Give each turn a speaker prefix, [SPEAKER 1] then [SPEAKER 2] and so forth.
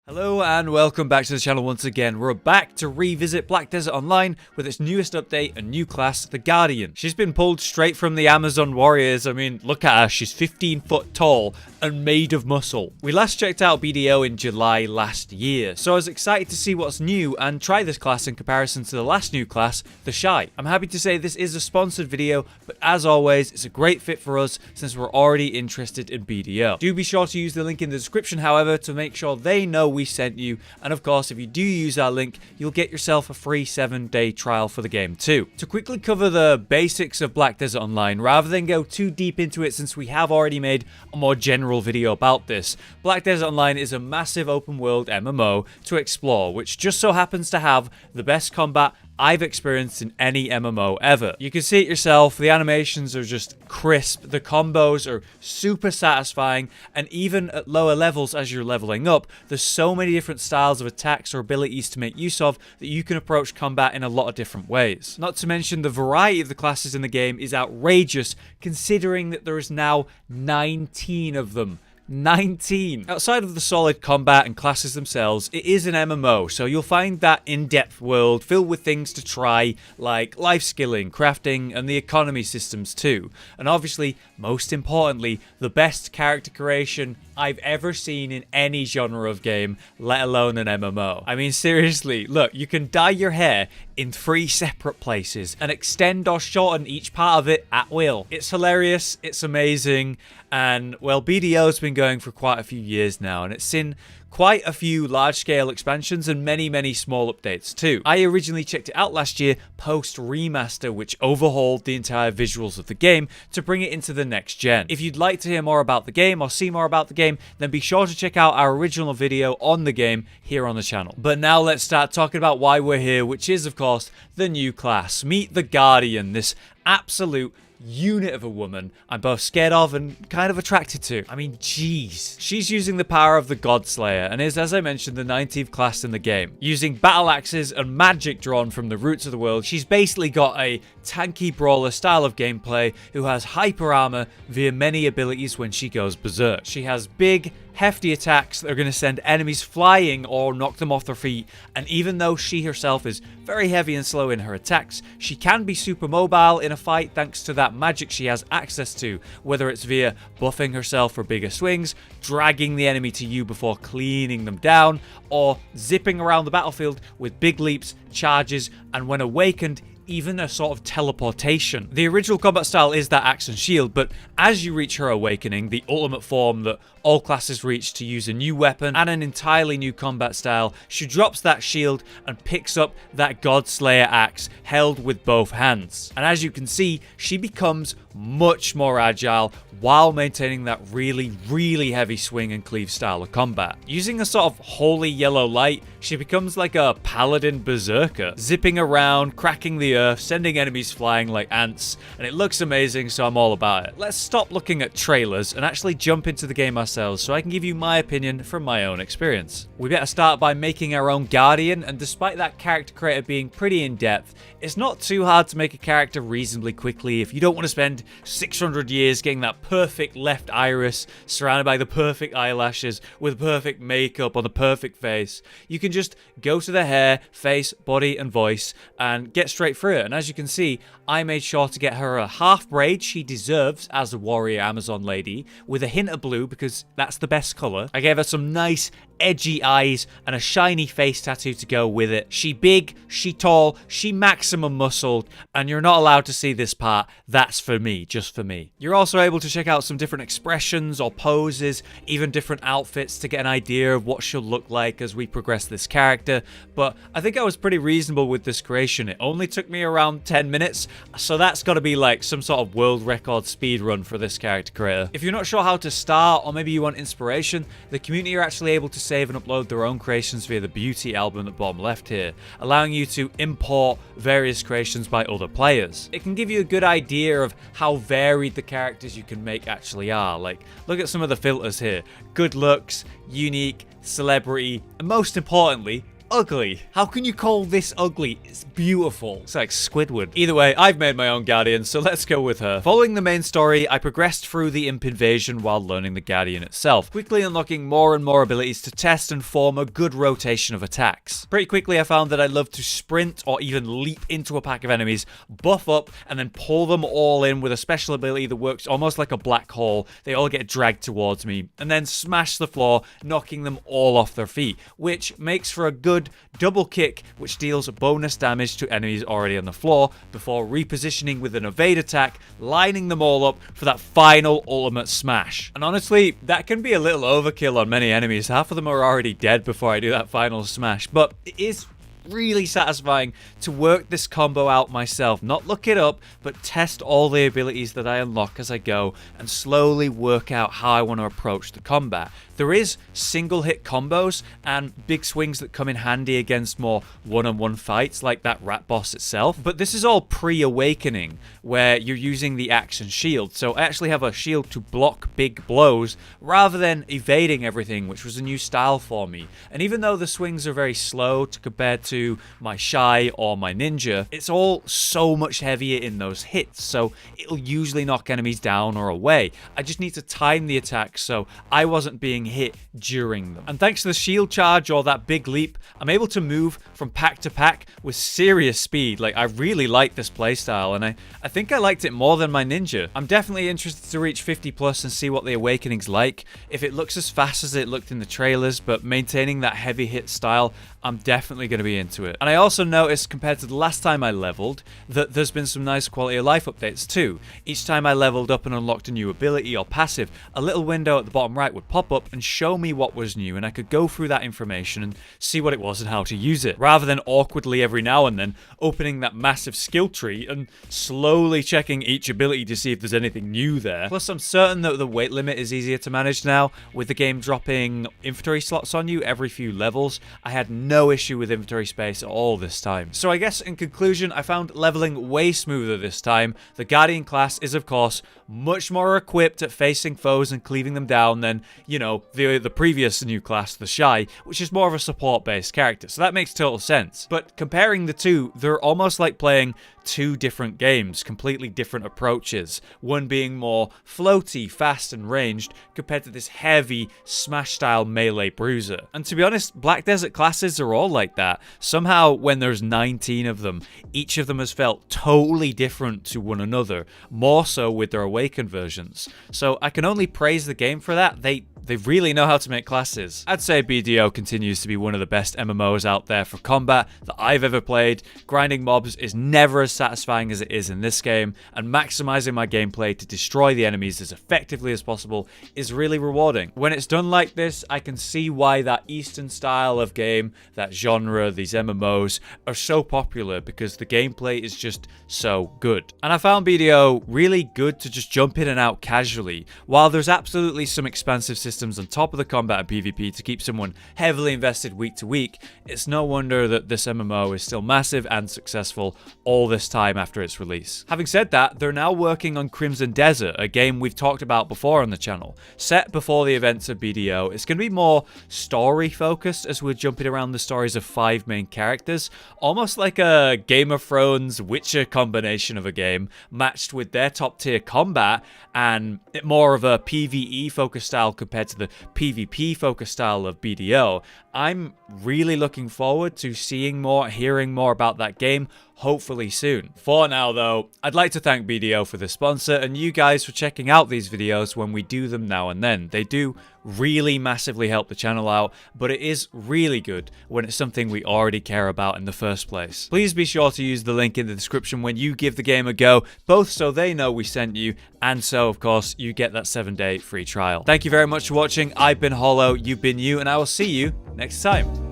[SPEAKER 1] Hello and welcome back to the channel once again. We're back to revisit Black Desert Online with its newest update, a new class, the Guardian. She's been pulled straight from the Amazon warriors. I mean, look at her, she's 15 foot tall and made of muscle. We last checked out BDO in July last year, so I was excited to see what's new and try this class in comparison to the last new class, the Shy. I'm happy to say this is a sponsored video, but as always, it's a great fit for us since we're already interested in BDO. Do be sure to use the link in the description, however, to make sure they know we sent you, and of course if you do use our link you'll get yourself a free 7-day trial for the game too. To quickly cover the basics of Black Desert Online rather than go too deep into it, since we have already made a more general video about this, Black Desert Online is a massive open world MMO to explore, which just so happens to have the best combat I've experienced in any MMO ever. You can see it yourself, the animations are just crisp, the combos are super satisfying, and even at lower levels as you're leveling up, there's so many different styles of attacks or abilities to make use of that you can approach combat in a lot of different ways. Not to mention the variety of the classes in the game is outrageous, considering that there is now 19 of them. 19! Outside of the solid combat and classes themselves, it is an MMO, so you'll find that in-depth world filled with things to try, like life skilling, crafting, and the economy systems too. And obviously, most importantly, the best character creation I've ever seen in any genre of game, let alone an MMO. I mean, seriously, look, you can dye your hair in 3 separate places and extend or shorten each part of it at will. It's hilarious, it's amazing, and well, BDO's been going for quite a few years now, and it's seen quite a few large-scale expansions and many small updates too. I originally checked it out last year post-remaster, which overhauled the entire visuals of the game to bring it into the next gen. If you'd like to hear more about the game or see more about the game, then be sure to check out our original video on the game here on the channel. But now let's start talking about why we're here, which is of course the new class. Meet the Guardian, this absolute unit of a woman I'm both scared of and kind of attracted to. I mean, jeez. She's using the power of the God Slayer and is, as I mentioned, the 19th class in the game. Using battle axes and magic drawn from the roots of the world, she's basically got a tanky brawler style of gameplay who has hyper armor via many abilities when she goes berserk. She has big, hefty attacks that are going to send enemies flying or knock them off their feet, and even though she herself is very heavy and slow in her attacks, she can be super mobile in a fight thanks to that magic she has access to, whether it's via buffing herself for bigger swings, dragging the enemy to you before cleaning them down, or zipping around the battlefield with big leaps, charges, and when awakened, even a sort of teleportation. The original combat style is that axe and shield, but as you reach her awakening, the ultimate form that all classes reach to use a new weapon and an entirely new combat style, she drops that shield and picks up that God Slayer axe held with both hands. And as you can see, she becomes much more agile while maintaining that really heavy swing and cleave style of combat. Using a sort of holy yellow light, she becomes like a paladin berserker, zipping around, cracking the earth, sending enemies flying like ants, and it looks amazing, so I'm all about it. Let's stop looking at trailers and actually jump into the game ourselves so I can give you my opinion from my own experience. We better start by making our own Guardian, and despite that character creator being pretty in-depth, it's not too hard to make a character reasonably quickly if you don't want to spend 600 years getting that perfect left iris surrounded by the perfect eyelashes with perfect makeup on the perfect face. You can just go to the hair, face, body and voice and get straight through it. And as you can see, I made sure to get her a half braid she deserves as a warrior Amazon lady, with a hint of blue because that's the best color. I gave her some nice edgy eyes and a shiny face tattoo to go with it. She big, she tall, she maximum muscled, and you're not allowed to see this part. That's for me, just for me. You're also able to check out some different expressions or poses, even different outfits to get an idea of what she'll look like as we progress this character, but I think I was pretty reasonable with this creation. It only took me around 10 minutes, so that's got to be like some sort of world record speed run for this character creator. If you're not sure how to start, or maybe you want inspiration, the community are actually able to save and upload their own creations via the beauty album at the bottom left here, allowing you to import various creations by other players. It can give you a good idea of how varied the characters you can make actually are. Like, look at some of the filters here. Good looks, unique, celebrity, and most importantly, ugly. How can you call this ugly? It's beautiful. It's like Squidward. Either way, I've made my own Guardian, so let's go with her. Following the main story, I progressed through the imp invasion while learning the Guardian itself, quickly unlocking more and more abilities to test and form a good rotation of attacks. Pretty quickly, I found that I love to sprint or even leap into a pack of enemies, buff up, and then pull them all in with a special ability that works almost like a black hole. They all get dragged towards me, and then smash the floor, knocking them all off their feet, which makes for a good double kick, which deals bonus damage to enemies already on the floor before repositioning with an evade attack, lining them all up for that final ultimate smash. And honestly, that can be a little overkill on many enemies. Half of them are already dead before I do that final smash, but it is really satisfying to work this combo out myself, not look it up, but test all the abilities that I unlock as I go and slowly work out how I want to approach the combat. There is single hit combos and big swings that come in handy against more one-on-one fights like that rat boss itself, but this is all pre-awakening where you're using the axe and shield, so I actually have a shield to block big blows rather than evading everything, which was a new style for me. And even though the swings are very slow to compare to my Shy or my Ninja, it's all so much heavier in those hits, so it'll usually knock enemies down or away. I just need to time the attacks so I wasn't being hit during them. And thanks to the shield charge or that big leap, I'm able to move from pack to pack with serious speed. Like, I really like this playstyle, and I think I liked it more than my Ninja. I'm definitely interested to reach 50 plus and see what the Awakening's like. If it looks as fast as it looked in the trailers, but maintaining that heavy hit style, I'm definitely going to be into it. And I also noticed, compared to the last time I leveled, that there's been some nice quality of life updates too. Each time I leveled up and unlocked a new ability or passive, a little window at the bottom right would pop up and show me what was new, and I could go through that information and see what it was and how to use it, rather than awkwardly every now and then opening that massive skill tree and slowly checking each ability to see if there's anything new there. Plus, I'm certain that the weight limit is easier to manage now, with the game dropping inventory slots on you every few levels. I had no issue with inventory space at all this time. So I guess in conclusion, I found leveling way smoother this time. The Guardian class is, of course, much more equipped at facing foes and cleaving them down than, you know, the previous new class, the Shy, which is more of a support-based character. So that makes total sense. But comparing the two, they're almost like playing two different games, completely different approaches. One being more floaty, fast and ranged, compared to this heavy, smash-style melee bruiser. And to be honest, Black Desert classes are all like that. Somehow, when there's 19 of them, each of them has felt totally different to one another, more so with their Awakened versions. So I can only praise the game for that. They really know how to make classes. I'd say BDO continues to be one of the best MMOs out there for combat that I've ever played. Grinding mobs is never as satisfying as it is in this game, and maximizing my gameplay to destroy the enemies as effectively as possible is really rewarding. When it's done like this, I can see why that Eastern style of game, that genre, these MMOs, are so popular, because the gameplay is just so good. And I found BDO really good to just jump in and out casually. While there's absolutely some expansive systems on top of the combat and PvP to keep someone heavily invested week to week, it's no wonder that this MMO is still massive and successful all this time after its release. Having said that, they're now working on Crimson Desert, a game we've talked about before on the channel. Set before the events of BDO, it's going to be more story focused as we're jumping around the stories of 5 main characters, almost like a Game of Thrones Witcher combination of a game, matched with their top tier combat and more of a PvE focused style compared to the PvP focused style of BDO. I'm really looking forward to seeing more, hearing more about that game, hopefully soon. For now though, I'd like to thank BDO for the sponsor and you guys for checking out these videos when we do them now and then. They do really massively help the channel out, but it is really good when it's something we already care about in the first place. Please be sure to use the link in the description when you give the game a go, both so they know we sent you, and so of course you get that 7-day free trial. Thank you very much for watching. I've been Hollow, you've been you, and I will see you next time.